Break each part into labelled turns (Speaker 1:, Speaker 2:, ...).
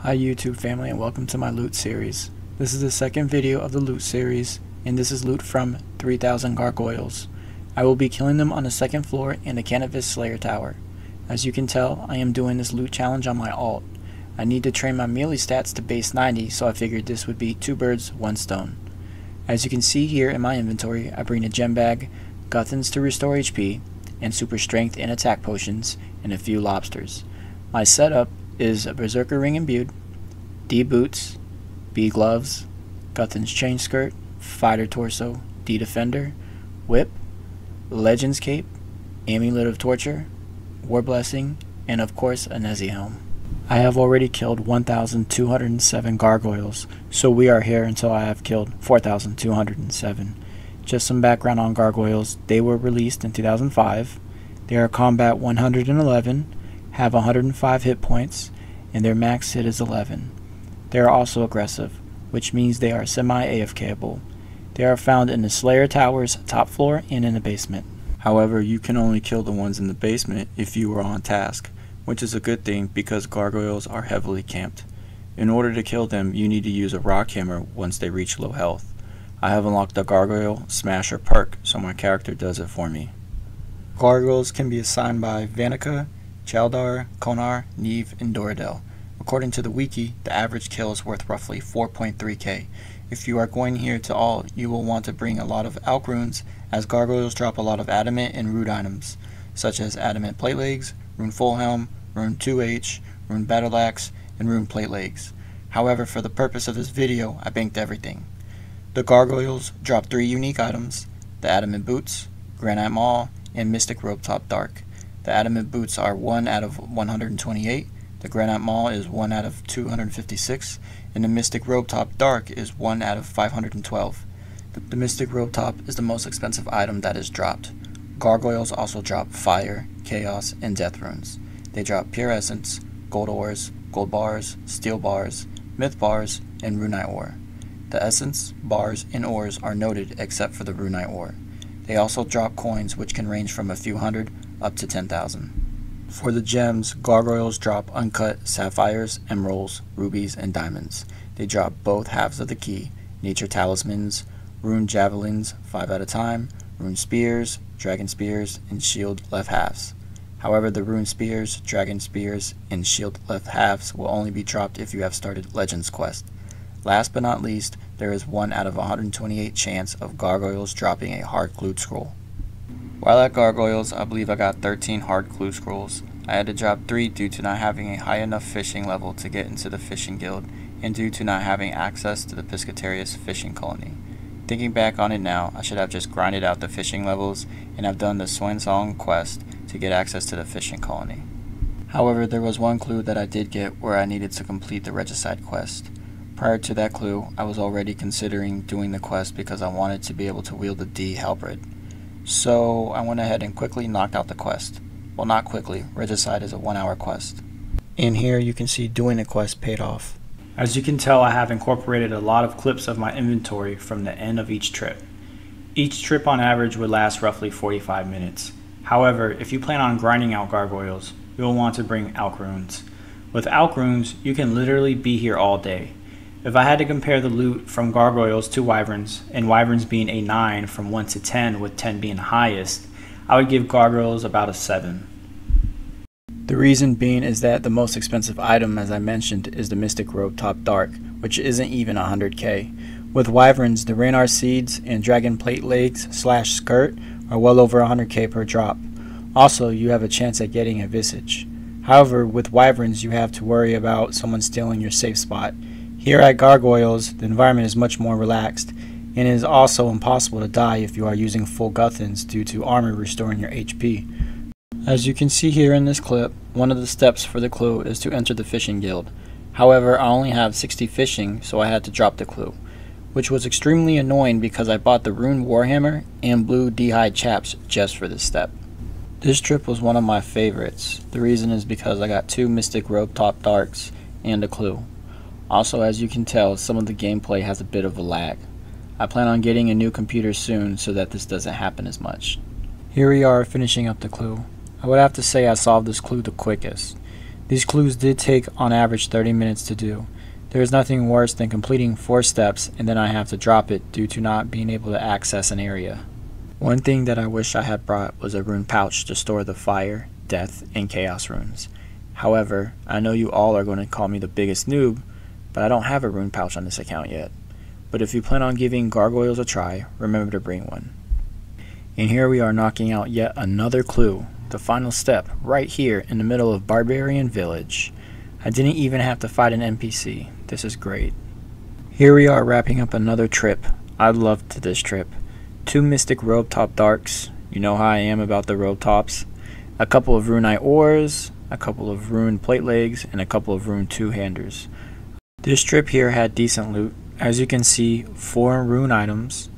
Speaker 1: Hi YouTube family and welcome to my loot series. This is the second video of the loot series and this is loot from 3000 Gargoyles. I will be killing them on the second floor in the Cannabis Slayer Tower. As you can tell, I am doing this loot challenge on my alt. I need to train my melee stats to base 90, so I figured this would be 2 birds, 1 stone. As you can see here in my inventory, I bring a gem bag, Guthans to restore HP, and super strength and attack potions, and a few lobsters. My setup is a Berserker Ring imbued, D boots, B gloves, Guthans chain skirt, fighter torso, D defender, whip, Legends cape, amulet of torture, war blessing, and of course a Nezi helm. I have already killed 1,207 gargoyles, so we are here until I have killed 4,207. Just some background on gargoyles: they were released in 2005. They are combat 111, have 105 hit points, and their max hit is 11. They are also aggressive, which means they are semi-AFKable. They are found in the Slayer Tower's top floor and in the basement. However, you can only kill the ones in the basement if you are on task, which is a good thing because gargoyles are heavily camped. In order to kill them, you need to use a rock hammer once they reach low health. I have unlocked the Gargoyle Smasher perk, so my character does it for me. Gargoyles can be assigned by Vanica, Chaldar, Konar, Neve, and Doradel. According to the wiki, the average kill is worth roughly 4.3k. If you are going here to alt, you will want to bring a lot of alk runes, as gargoyles drop a lot of adamant and root items, such as adamant plate legs, rune full helm, rune 2h, rune battle axe, and rune plate legs. However, for the purpose of this video, I banked everything. The gargoyles drop 3 unique items: the adamant boots, granite maul, and mystic robe top dark. The adamant boots are 1 out of 128, the granite maul is 1 out of 256, and the mystic robe top dark is 1 out of 512. The mystic robe top is the most expensive item that is dropped. Gargoyles also drop fire, chaos, and death runes. They drop pure essence, gold ores, gold bars, steel bars, myth bars, and runite ore. The essence, bars, and ores are noted except for the runite ore. They also drop coins which can range from a few hundred up to 10,000. For the gems, gargoyles drop uncut sapphires, emeralds, rubies, and diamonds. They drop both halves of the key, nature talismans, rune javelins 5 at a time, rune spears, dragon spears, and shield left halves. However, the rune spears, dragon spears, and shield left halves will only be dropped if you have started Legends quest. Last but not least, there is 1 out of 128 chance of gargoyles dropping a hard clued scroll. While at gargoyles, I believe I got 13 hard clue scrolls. I had to drop 3 due to not having a high enough fishing level to get into the fishing guild, and due to not having access to the Piscatarius fishing colony. Thinking back on it now, I should have just grinded out the fishing levels and have done the Swansong quest to get access to the fishing colony. However, there was one clue that I did get where I needed to complete the Regicide quest. Prior to that clue, I was already considering doing the quest because I wanted to be able to wield the D halberd. So I went ahead and quickly knocked out the quest. Well, not quickly, Regicide is a 1-hour quest. In here you can see doing the quest paid off. As you can tell, I have incorporated a lot of clips of my inventory from the end of each trip. Each trip on average would last roughly 45 minutes. However, if you plan on grinding out gargoyles, you'll want to bring alk runes. With alk runes, you can literally be here all day. If I had to compare the loot from gargoyles to wyverns, and wyverns being a 9 from 1 to 10 with 10 being highest, I would give gargoyles about a 7. The reason being is that the most expensive item, as I mentioned, is the mystic robe top dark, which isn't even 100k. With wyverns, the Raynar seeds and dragon plate legs / skirt are well over 100k per drop. Also, you have a chance at getting a visage. However, with wyverns you have to worry about someone stealing your safe spot. Here at gargoyles, the environment is much more relaxed, and it is also impossible to die if you are using full Guthans due to armor restoring your HP. As you can see here in this clip, one of the steps for the clue is to enter the fishing guild. However, I only have 60 fishing, so I had to drop the clue, which was extremely annoying because I bought the rune warhammer and blue d-hide chaps just for this step. This trip was one of my favorites. The reason is because I got 2 mystic robe top darks and a clue. Also, as you can tell, some of the gameplay has a bit of a lag. I plan on getting a new computer soon so that this doesn't happen as much. Here we are finishing up the clue. I would have to say I solved this clue the quickest. These clues did take on average 30 minutes to do. There is nothing worse than completing 4 steps and then I have to drop it due to not being able to access an area. One thing that I wish I had brought was a rune pouch to store the fire, death, and chaos runes. However, I know you all are going to call me the biggest noob, but I don't have a rune pouch on this account yet. But if you plan on giving Gargoyles a try, remember to bring one. And here we are knocking out yet another clue, the final step, right here in the middle of Barbarian Village. I didn't even have to fight an NPC. This is great. Here we are wrapping up another trip. I loved this trip. 2 Mystic Robe Top Darks, you know how I am about the Robe Tops. A couple of Runite Ores, a couple of Rune Plate Legs, and a couple of Rune Two-Handers. This trip here had decent loot. As you can see, 4 Rune items,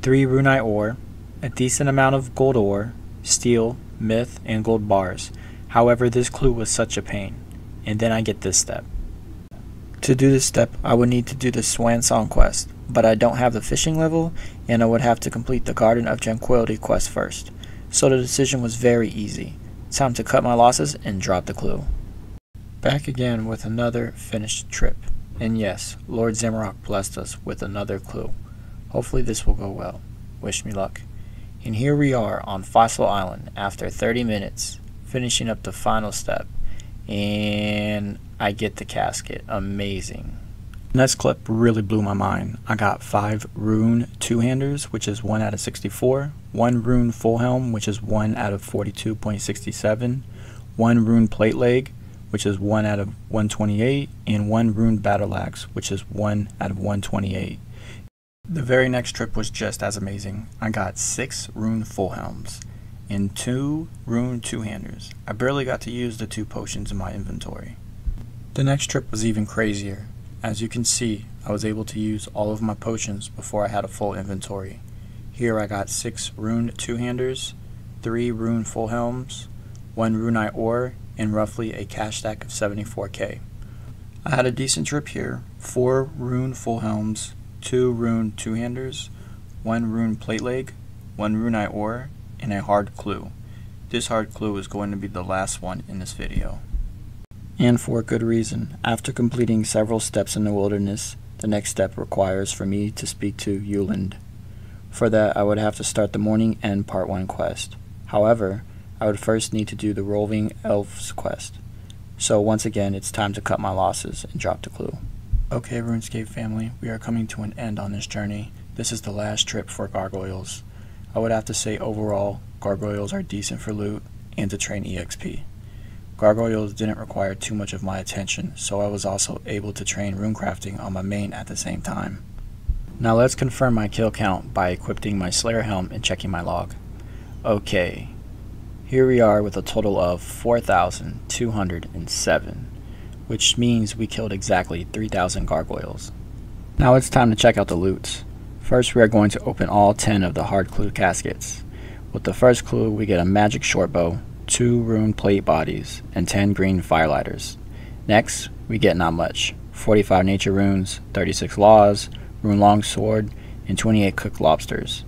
Speaker 1: 3 Runite Ore, a decent amount of Gold Ore, Steel, Myth, and Gold Bars. However, this clue was such a pain. And then I get this step. To do this step, I would need to do the Swan Song quest, but I don't have the fishing level, and I would have to complete the Garden of Tranquility quest first. So the decision was very easy. Time to cut my losses and drop the clue. Back again with another finished trip. And yes, Lord Zamorak blessed us with another clue. Hopefully this will go well. Wish me luck. And here we are on Fossil Island after 30 minutes, finishing up the final step. And I get the casket. Amazing. Next clip really blew my mind. I got 5 Rune Two-Handers, which is 1 out of 64, 1 Rune Full Helm, which is 1 out of 42.67, 1 Rune Plate Leg, which is 1 out of 128, and 1 Rune Battle Axe, which is 1 out of 128. The very next trip was just as amazing. I got 6 Rune Full Helms and 2 Rune Two-Handers. I barely got to use the 2 potions in my inventory. The next trip was even crazier. As you can see, I was able to use all of my potions before I had a full inventory. Here I got 6 Rune Two-Handers, 3 Rune Full Helms, 1 Runite Ore, and roughly a cash stack of 74k. I had a decent trip here, 4 Rune Full Helms, 2 Rune Two-Handers, 1 Rune Plate Leg, 1 Runite Ore, and a hard clue. This hard clue is going to be the last one in this video. And for a good reason. After completing several steps in the wilderness, the next step requires for me to speak to Yuland. For that, I would have to start the Morning End Part 1 quest. However, I would first need to do the Roving Elves quest. So once again, it's time to cut my losses and drop the clue. Okay, RuneScape family, we are coming to an end on this journey. This is the last trip for Gargoyles. I would have to say overall, Gargoyles are decent for loot and to train EXP. Gargoyles didn't require too much of my attention, so I was also able to train runecrafting on my main at the same time. Now let's confirm my kill count by equipping my Slayer Helm and checking my log. Okay, here we are with a total of 4,207, which means we killed exactly 3,000 Gargoyles. Now it's time to check out the loots. First we are going to open all 10 of the hard clue caskets. With the first clue we get a magic shortbow, 2 rune plate bodies, and 10 green firelighters. Next, we get not much, 45 nature runes, 36 laws, rune longsword, and 28 cooked lobsters.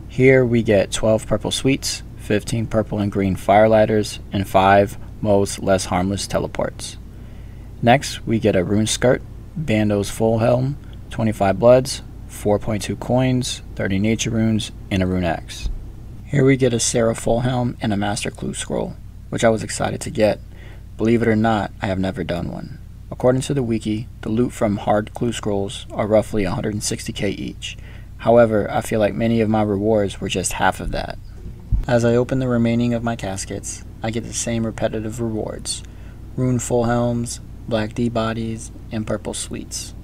Speaker 1: Here we get 12 purple sweets, 15 purple and green firelighters, and 5 most less harmless teleports. Next, we get a rune skirt, Bando's full helm, 25 bloods, 4.2 coins, 30 nature runes, and a rune axe. Here we get a Sarah full helm and a master clue scroll, which I was excited to get. Believe it or not, I have never done one. According to the wiki, the loot from hard clue scrolls are roughly 160k each. However, I feel like many of my rewards were just half of that. As I open the remaining of my caskets, I get the same repetitive rewards: rune full helms, black D bodies, and purple sweets.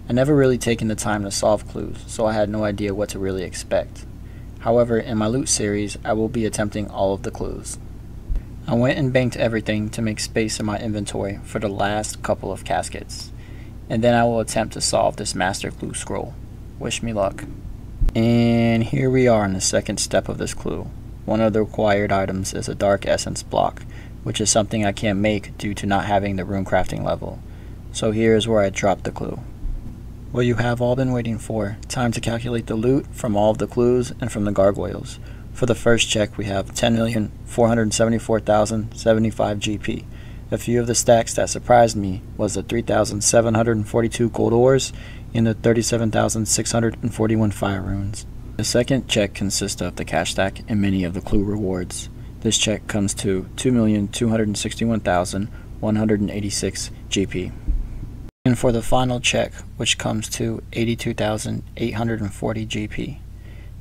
Speaker 1: I never really taken the time to solve clues, so I had no idea what to really expect. However, in my loot series, I will be attempting all of the clues. I went and banked everything to make space in my inventory for the last couple of caskets, and then I will attempt to solve this master clue scroll. Wish me luck. And here we are in the second step of this clue. One of the required items is a dark essence block, which is something I can't make due to not having the runecrafting level. So here is where I dropped the clue. Well, you have all been waiting for. Time to calculate the loot from all of the clues and from the Gargoyles. For the first check, we have 10,474,075 GP. A few of the stacks that surprised me was the 3,742 gold ores and the 37,641 fire runes. The second check consists of the cash stack and many of the clue rewards. This check comes to 2,261,186 GP. And for the final check, which comes to 82,840 GP.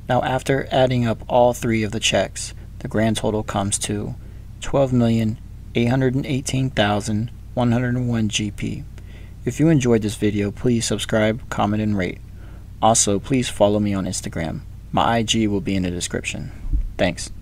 Speaker 1: Now after adding up all three of the checks, the grand total comes to 12,818,101 GP. If you enjoyed this video, please subscribe, comment, and rate. Also, please follow me on Instagram. My IG will be in the description. Thanks.